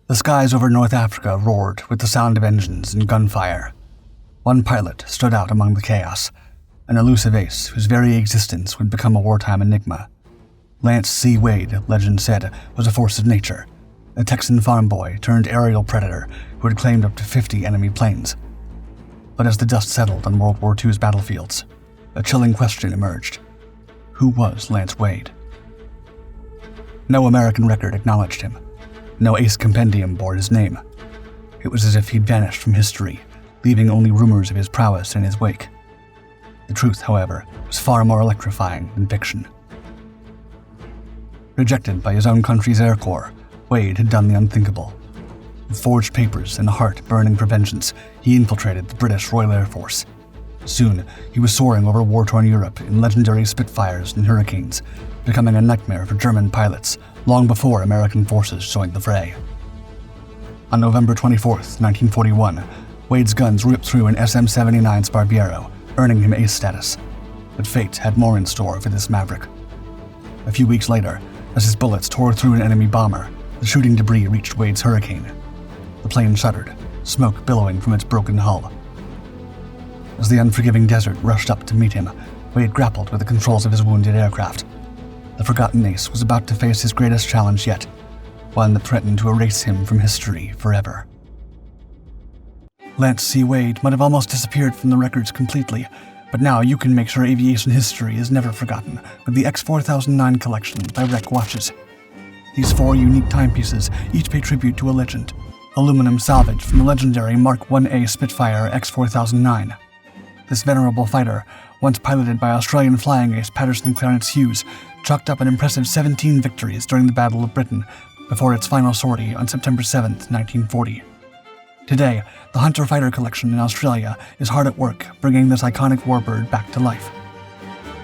The skies over North Africa roared with the sound of engines and gunfire. One pilot stood out among the chaos, an elusive ace whose very existence would become a wartime enigma. Lance C. Wade, legend said, was a force of nature, a Texan farm boy turned aerial predator who had claimed up to 50 enemy planes. But as the dust settled on World War II's battlefields, a chilling question emerged. Who was Lance Wade? No American record acknowledged him. No ace compendium bore his name. It was as if he'd vanished from history, leaving only rumors of his prowess in his wake. The truth, however, was far more electrifying than fiction. Rejected by his own country's Air Corps, Wade had done the unthinkable. With forged papers and a heart burning for vengeance, he infiltrated the British Royal Air Force. Soon, he was soaring over war-torn Europe in legendary Spitfires and Hurricanes, becoming a nightmare for German pilots long before American forces joined the fray. On November 24, 1941, Wade's guns ripped through an SM-79 Sparviero, earning him ace status. But fate had more in store for this maverick. A few weeks later, as his bullets tore through an enemy bomber, the shooting debris reached Wade's Hurricane. The plane shuddered, smoke billowing from its broken hull. As the unforgiving desert rushed up to meet him, Wade grappled with the controls of his wounded aircraft. The forgotten ace was about to face his greatest challenge yet, one that threatened to erase him from history forever. Lance C. Wade might have almost disappeared from the records completely, but now you can make sure aviation history is never forgotten with the X4009 collection by Rec Watches. These 4 unique timepieces each pay tribute to a legend, aluminum salvage from the legendary Mark 1A Spitfire X4009. This venerable fighter, once piloted by Australian flying ace Patterson Clarence Hughes, chalked up an impressive 17 victories during the Battle of Britain before its final sortie on September 7, 1940. Today, the Hunter Fighter Collection in Australia is hard at work bringing this iconic warbird back to life.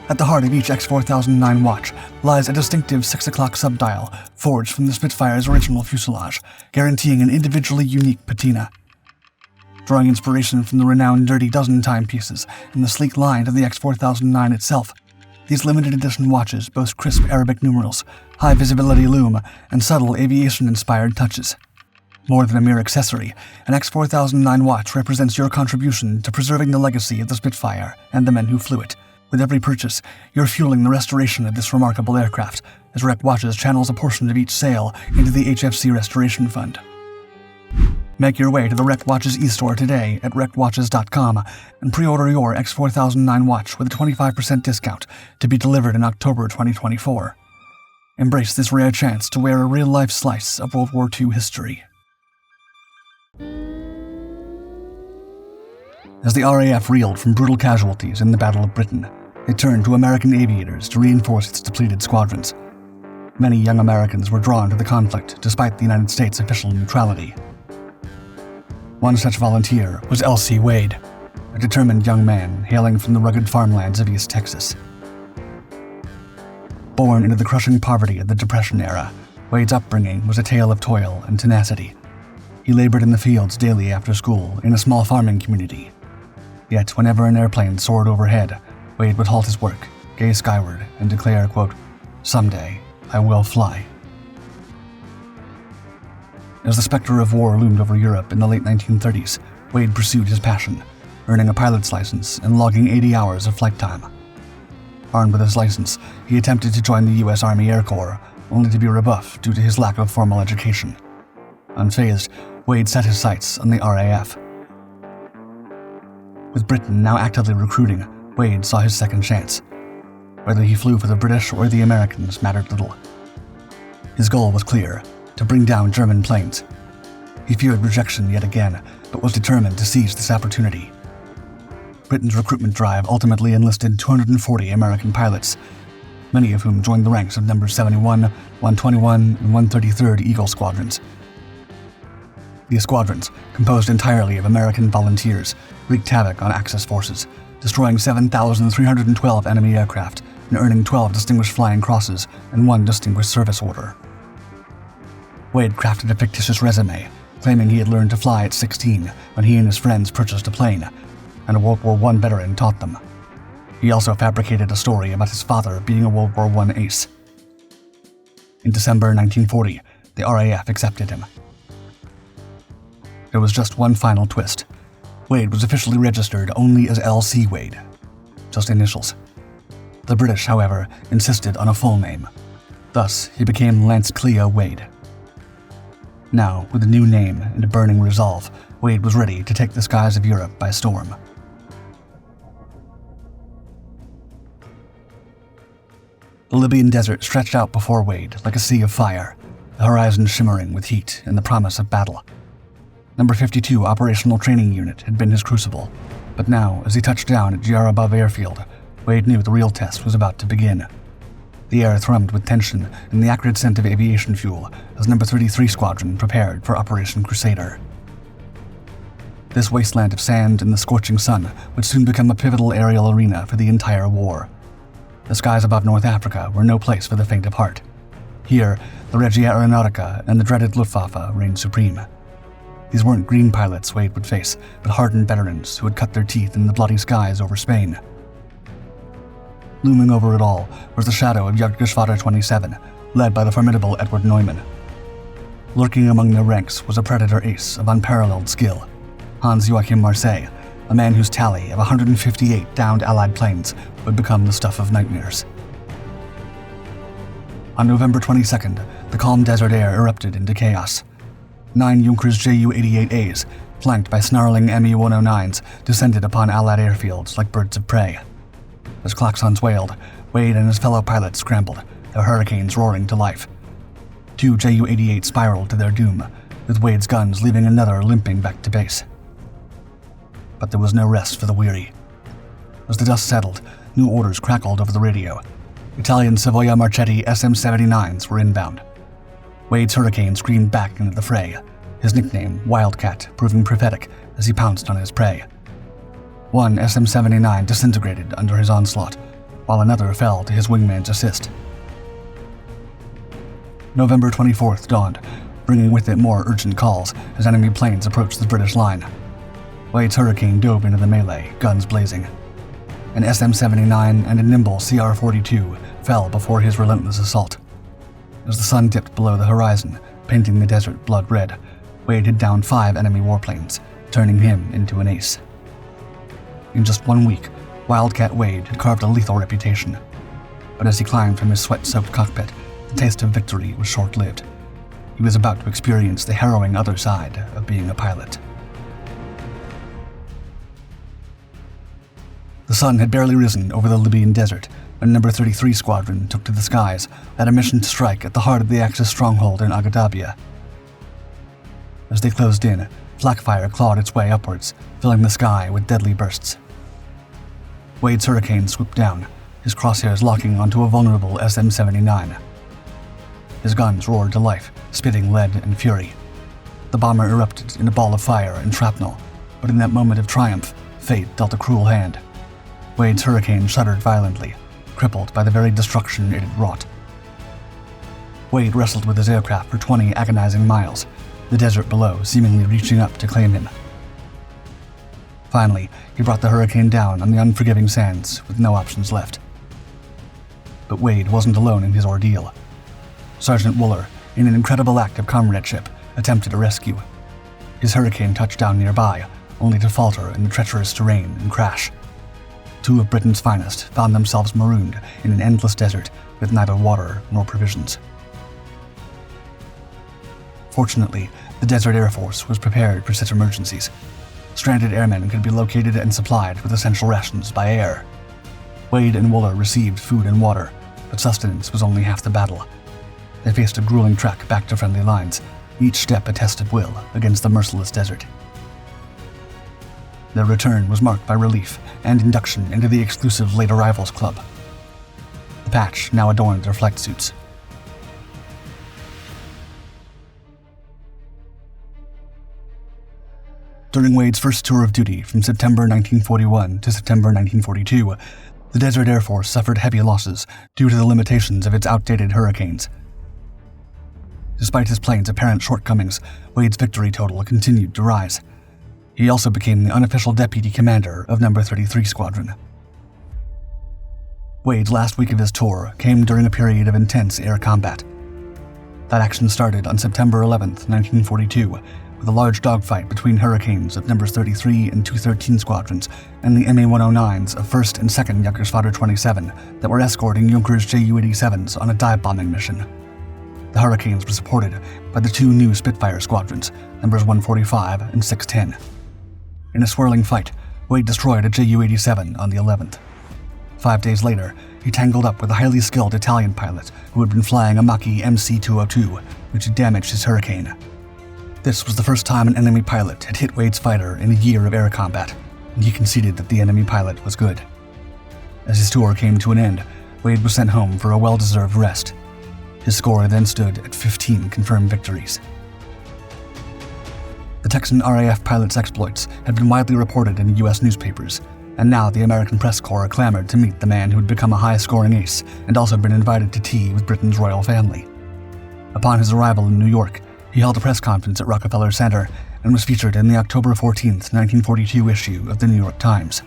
At the heart of each X4009 watch lies a distinctive 6 o'clock subdial forged from the Spitfire's original fuselage, guaranteeing an individually unique patina. Drawing inspiration from the renowned Dirty Dozen timepieces and the sleek line of the X4009 itself, these limited edition watches boast crisp Arabic numerals, high visibility lume, and subtle aviation-inspired touches. More than a mere accessory, an X4009 watch represents your contribution to preserving the legacy of the Spitfire and the men who flew it. With every purchase, you're fueling the restoration of this remarkable aircraft, as Rec Watches channels a portion of each sale into the HFC Restoration Fund. Make your way to the Rec Watches e-store today at recwatches.com and pre-order your X4009 watch with a 25% discount to be delivered in October 2024. Embrace this rare chance to wear a real-life slice of World War II history. As the RAF reeled from brutal casualties in the Battle of Britain, it turned to American aviators to reinforce its depleted squadrons. Many young Americans were drawn to the conflict despite the United States' official neutrality. One such volunteer was L.C. Wade, a determined young man hailing from the rugged farmlands of East Texas. Born into the crushing poverty of the Depression era, Wade's upbringing was a tale of toil and tenacity. He labored in the fields daily after school in a small farming community. Yet whenever an airplane soared overhead, Wade would halt his work, gaze skyward, and declare, quote, "Someday I will fly." As the specter of war loomed over Europe in the late 1930s, Wade pursued his passion, earning a pilot's license and logging 80 hours of flight time. Armed with his license, he attempted to join the U.S. Army Air Corps, only to be rebuffed due to his lack of formal education. Unfazed, Wade set his sights on the RAF. With Britain now actively recruiting, Wade saw his second chance. Whether he flew for the British or the Americans mattered little. His goal was clear: to bring down German planes. He feared rejection yet again, but was determined to seize this opportunity. Britain's recruitment drive ultimately enlisted 240 American pilots, many of whom joined the ranks of Numbers 71, 121, and 133rd Eagle Squadrons. These squadrons, composed entirely of American volunteers, wreaked havoc on Axis forces, destroying 7,312 enemy aircraft and earning 12 Distinguished Flying Crosses and 1 Distinguished Service Order. Wade crafted a fictitious resume, claiming he had learned to fly at 16 when he and his friends purchased a plane, and a World War I veteran taught them. He also fabricated a story about his father being a World War I ace. In December 1940, the RAF accepted him. there was just one final twist. Wade was officially registered only as L.C. Wade, just initials. The British, however, insisted on a full name. Thus, he became Lance Cleo Wade. Now, with a new name and a burning resolve, Wade was ready to take the skies of Europe by storm. The Libyan desert stretched out before Wade like a sea of fire, the horizon shimmering with heat and the promise of battle. Number 52 Operational Training Unit had been his crucible, but now, as he touched down at Diyarbakir Airfield, Wade knew the real test was about to begin. The air thrummed with tension and the acrid scent of aviation fuel as Number 33 Squadron prepared for Operation Crusader. This wasteland of sand and the scorching sun would soon become a pivotal aerial arena for the entire war. The skies above North Africa were no place for the faint of heart. Here, the Regia Aeronautica and the dreaded Luftwaffe reigned supreme. These weren't green pilots Wade would face, but hardened veterans who had cut their teeth in the bloody skies over Spain. Looming over it all was the shadow of Jagdgeschwader 27, led by the formidable Edward Neumann. Lurking among their ranks was a predator ace of unparalleled skill, Hans-Joachim Marseille, a man whose tally of 158 downed Allied planes would become the stuff of nightmares. On November 22nd, the calm desert air erupted into chaos. 9 Junkers Ju-88As, flanked by snarling Me-109s, descended upon Allied airfields like birds of prey. As klaxons wailed, Wade and his fellow pilots scrambled, their Hurricanes roaring to life. 2 Ju-88 spiraled to their doom, with Wade's guns leaving another limping back to base. But there was no rest for the weary. As the dust settled, new orders crackled over the radio. Italian Savoia Marchetti SM-79s were inbound. Wade's Hurricane screamed back into the fray, his nickname, Wildcat, proving prophetic as he pounced on his prey. One SM-79 disintegrated under his onslaught, while another fell to his wingman's assist. November 24th dawned, bringing with it more urgent calls as enemy planes approached the British line. Wade's Hurricane dove into the melee, guns blazing. An SM-79 and a nimble CR-42 fell before his relentless assault. As the sun dipped below the horizon, painting the desert blood red, Wade had downed 5 enemy warplanes, turning him into an ace. In just 1 week, Wildcat Wade had carved a lethal reputation. But as he climbed from his sweat-soaked cockpit, the taste of victory was short-lived. He was about to experience the harrowing other side of being a pilot. The sun had barely risen over the Libyan desert when Number 33 Squadron took to the skies at a mission to strike at the heart of the Axis stronghold in Agatabia. As they closed in, flak fire clawed its way upwards, filling the sky with deadly bursts. Wade's Hurricane swooped down, his crosshairs locking onto a vulnerable SM-79. His guns roared to life, spitting lead and fury. The bomber erupted in a ball of fire and shrapnel, but in that moment of triumph, fate dealt a cruel hand. Wade's Hurricane shuddered violently, crippled by the very destruction it had wrought. Wade wrestled with his aircraft for 20 agonizing miles, the desert below seemingly reaching up to claim him. Finally, he brought the Hurricane down on the unforgiving sands with no options left. But Wade wasn't alone in his ordeal. Sergeant Wooler, in an incredible act of comradeship, attempted a rescue. His Hurricane touched down nearby, only to falter in the treacherous terrain and crash. 2 of Britain's finest found themselves marooned in an endless desert with neither water nor provisions. Fortunately, the Desert Air Force was prepared for such emergencies. Stranded airmen could be located and supplied with essential rations by air. Wade and Wooler received food and water, but sustenance was only half the battle. They faced a grueling trek back to friendly lines, each step a test of will against the merciless desert. Their return was marked by relief and induction into the exclusive Late Arrivals Club. The patch now adorned their flight suits. During Wade's first tour of duty from September 1941 to September 1942, the Desert Air Force suffered heavy losses due to the limitations of its outdated Hurricanes. Despite his plane's apparent shortcomings, Wade's victory total continued to rise. He also became the unofficial deputy commander of Number 33 Squadron. Wade's last week of his tour came during a period of intense air combat. That action started on September 11, 1942, with a large dogfight between Hurricanes of numbers 33 and 213 squadrons and the MA-109s of 1st and 2nd Junkersvater 27 that were escorting Junkers Ju-87s on a dive bombing mission. The Hurricanes were supported by the two new Spitfire squadrons, numbers 145 and 610. In a swirling fight, Wade destroyed a Ju-87 on the 11th. 5 days later, he tangled up with a highly skilled Italian pilot who had been flying a Mach-E MC-202, which had damaged his Hurricane. This was the first time an enemy pilot had hit Wade's fighter in a year of air combat, and he conceded that the enemy pilot was good. As his tour came to an end, Wade was sent home for a well-deserved rest. His score then stood at 15 confirmed victories. The Texan RAF pilot's exploits had been widely reported in U.S. newspapers, and now the American press corps clamored to meet the man who had become a high-scoring ace and also been invited to tea with Britain's royal family. Upon his arrival in New York, he held a press conference at Rockefeller Center and was featured in the October 14, 1942 issue of the New York Times.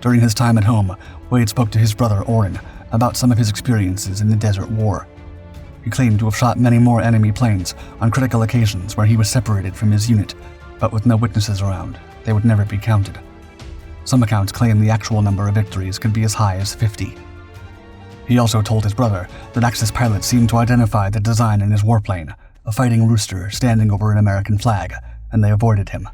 During his time at home, Wade spoke to his brother Orrin about some of his experiences in the Desert War. He claimed to have shot many more enemy planes on critical occasions where he was separated from his unit, but with no witnesses around, they would never be counted. Some accounts claim the actual number of victories could be as high as 50. He also told his brother that Axis pilots seemed to identify the design in his warplane, a fighting rooster standing over an American flag, and they avoided him.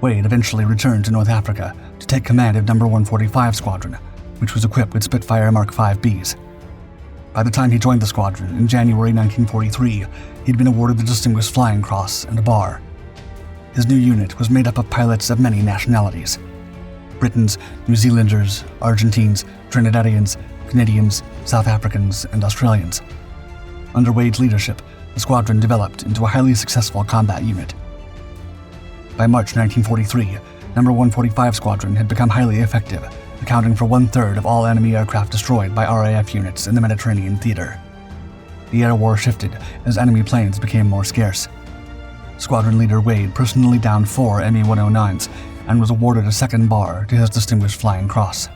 Wade eventually returned to North Africa to take command of No. 145 Squadron, which was equipped with Spitfire Mark 5Bs. By the time he joined the squadron in January 1943, he'd been awarded the Distinguished Flying Cross and a bar. His new unit was made up of pilots of many nationalities: Britons, New Zealanders, Argentines, Trinidadians, Canadians, South Africans, and Australians. Under Wade's leadership, the squadron developed into a highly successful combat unit. By March 1943, No. 145 Squadron had become highly effective, accounting for 1/3 of all enemy aircraft destroyed by RAF units in the Mediterranean theater. The air war shifted as enemy planes became more scarce. Squadron leader Wade personally downed 4 ME-109s and was awarded a second bar to his Distinguished Flying Cross.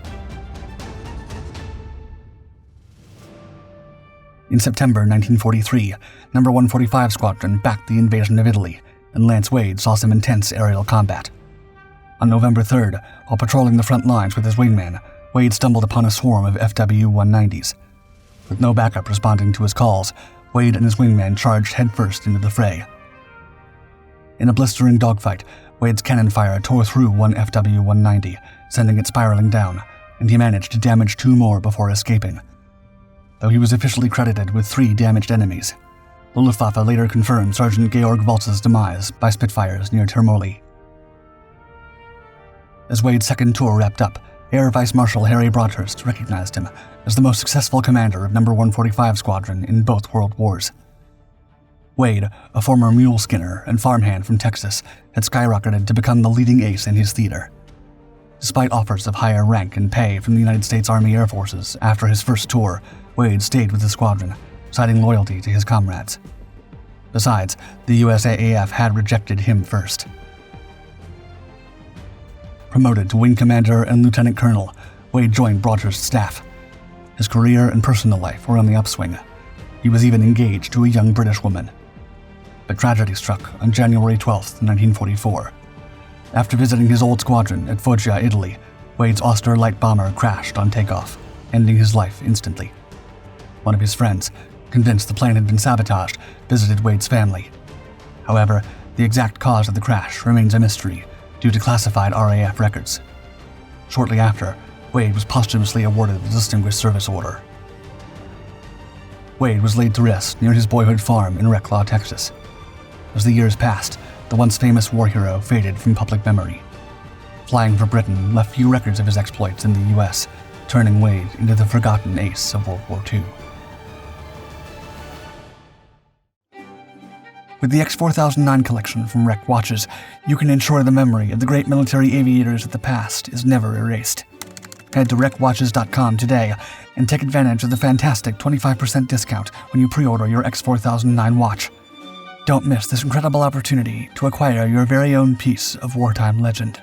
In September 1943, No. 145 Squadron backed the invasion of Italy, and Lance Wade saw some intense aerial combat. On November 3rd, while patrolling the front lines with his wingman, Wade stumbled upon a swarm of FW-190s. With no backup responding to his calls, Wade and his wingman charged headfirst into the fray. In a blistering dogfight, Wade's cannon fire tore through one FW-190, sending it spiraling down, and he managed to damage 2 more before escaping. Though he was officially credited with 3 damaged enemies, the Luftwaffe later confirmed Sergeant Georg Waltz's demise by Spitfires near Termoli. As Wade's second tour wrapped up, Air Vice Marshal Harry Broadhurst recognized him as the most successful commander of No. 145 Squadron in both World Wars. Wade, a former mule skinner and farmhand from Texas, had skyrocketed to become the leading ace in his theater. Despite offers of higher rank and pay from the United States Army Air Forces after his first tour, Wade stayed with the squadron, citing loyalty to his comrades. Besides, the USAAF had rejected him first. Promoted to wing commander and lieutenant colonel, Wade joined Broadhurst's staff. His career and personal life were on the upswing. He was even engaged to a young British woman. But tragedy struck on January 12, 1944. After visiting his old squadron at Foggia, Italy, Wade's Auster light bomber crashed on takeoff, ending his life instantly. One of his friends, convinced the plane had been sabotaged, visited Wade's family. However, the exact cause of the crash remains a mystery due to classified RAF records. Shortly after, Wade was posthumously awarded the Distinguished Service Order. Wade was laid to rest near his boyhood farm in Reclaw, Texas. As the years passed, the once famous war hero faded from public memory. Flying for Britain left few records of his exploits in the U.S., turning Wade into the forgotten ace of World War II. With the X4009 collection from Wreck Watches, you can ensure the memory of the great military aviators of the past is never erased. Head to wreckwatches.com today and take advantage of the fantastic 25% discount when you pre-order your X4009 watch. Don't miss this incredible opportunity to acquire your very own piece of wartime legend.